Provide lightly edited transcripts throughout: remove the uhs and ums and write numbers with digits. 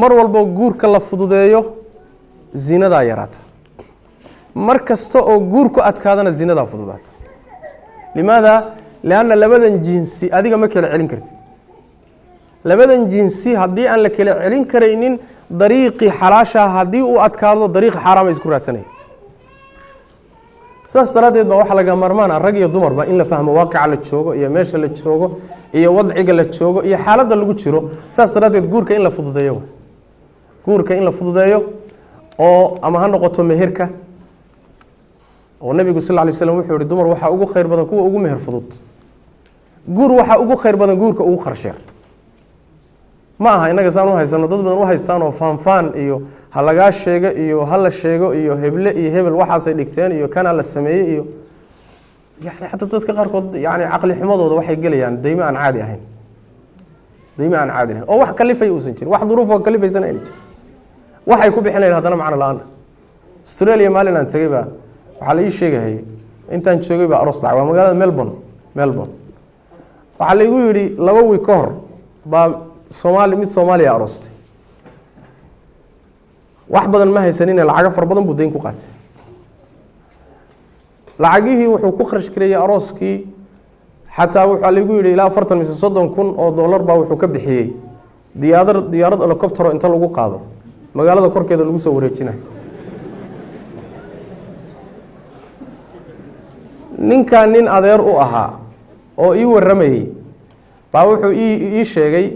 mar walbo guurka la fududeeyo zinadaa yaraata mar kasta oo guurku adkaadana zinadaa fududaata limaada lianna labadan jinsi adiga ma kala celin kartid labadan jinsi haddii aan la kala celin karaynin dariiqii xalaasha haddii uu adkaado dariiq xaaraama isku raadsanaya saas daraaddeed baa waxaa laga maarmaana rag iyo dumarba in la fahmo waaqica la joogo iyo meesha la joogo iyo wadciga la joogo iyo xaaladda lagu jiro saas daraaddeed guurka in la fududeeyo guurka in la fududeeyo oo ama ha noqoto meherka oo nabigu sal lla lay slam wuxuu yihi dumar waxaa ugu khayr badan kuwa ugu meher fudud guur waxaa ugu khayr badan guurka ugu qarsheer ma aha inaga saan u haysano dad badan u haystaan oo faanfaan iyo ha lagaa sheego iyo ha la sheego iyo heble iyo hebel waxaasay dhigteen iyo kana la sameeyey iyo yani xataa dadka qaarkood yani caqli xumadooda waxay gelayaan daymo aan caadi ahayn oo wax kalifay uusan jirin wax duruufoo kalifaysana ayna jirin waxay ku bixinayn haddana macno la-aan australia maalin aan tegey baa waxaa la ii sheegahayay intaan joogay baa aroos dhacay waa magaalada melbourne waxaa laigu yidhi 2 wiig ka hor baa mid soomaaliya aroostay wax badan ma haysanine lacago fara badan buu dayn ku qaatay lacagihii wuxuu ku kharash gareeyey arooskii xataa waxaa laigu yidhi ilaa 40 mise 30 kun oo dollar baa wuxuu ka bixiyey diyaarad helicoptero inta lagu qaado magaalada korkeeda lagu soo wareejinayo ninkan nin adeer u ahaa oo ii waramayey baa wuxuu ii sheegay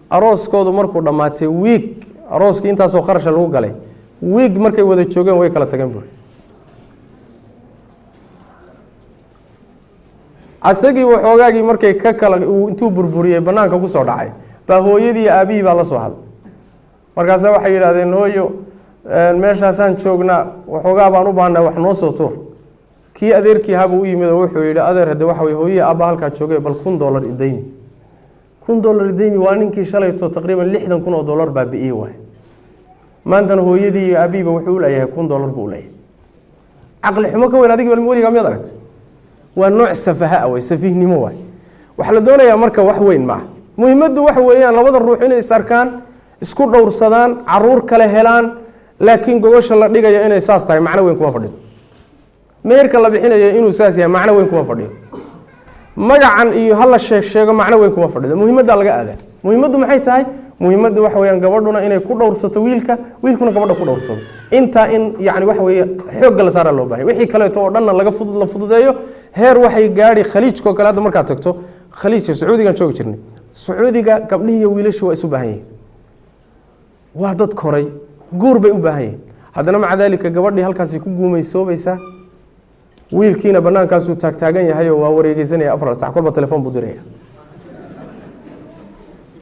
arooskoodu markuu dhammaatay wiig arooskii intaasoo kharasha lagu galay wiig markay wada joogeen way kala tageen buuri asagii waxoogaagii markay ka kala intuu burburiyey banaanka ku soo dhacay baa hooyadii iyo aabihii baa la soo hadlay markaasa waxay yidhahdeen hooyo meeshaasaan joognaa waxoogaa baan u baahnaa wax noo soo tuur kii adeerkii habuu u yimid oo wuxuu yidhi adeer hadde waxa wey hooyihii aabba halkaa joogay bal $1 idaymi $1 idaymi waa ninkii shalayto taqriiban 60 kun oo dollar baa bi'ii waay maantana hooyadii iyo aabihiiba wuxuu u leeyahay $1 buu u leeyahay caqli xumo ka weyn adiga weligaa miyaad aragtay waa nooc safaha way safiihnimo waay waxa la doonayaa marka wax weyn maaha muhiimaddu waxa weeyaan labada ruux inay is arkaan isku dhowrsadaan caruur kale helaan laakiin gogosha la dhigaya inay saas tahay macno weyn kuma fadhido meherka la bixinayo inuu saas yahay macno weyn kuma fadhiyo magacan iyo hala sheego macno weyn kuma fadhido muhiimadda laga aadaa muhiimaddu maxay tahay muhiimaddu waxa weeyaan gabadhuna inay ku dhowrsato wiilkuna gabadha ku dhowrsado intaa in yani waxa weeye xoogga la saara loo baahay wixii kaleeto oo dhanna la fududeeyo heer waxay gaadhi khaliijkoo kale hadda markaad tagto khaliijka sacuudigan joogi jirnay sacuudiga gabdhihii iyo wiilashii waa isu baahan yihiin waa dad koray guur bay u baahan yihiin haddana maca daalika gabadhii halkaasay ku guumaysoobaysaa wiilkiina banaankaasuu taagtaagan yahay oo waa wareegeysanaya 4 sac kolba telefoon buu diraya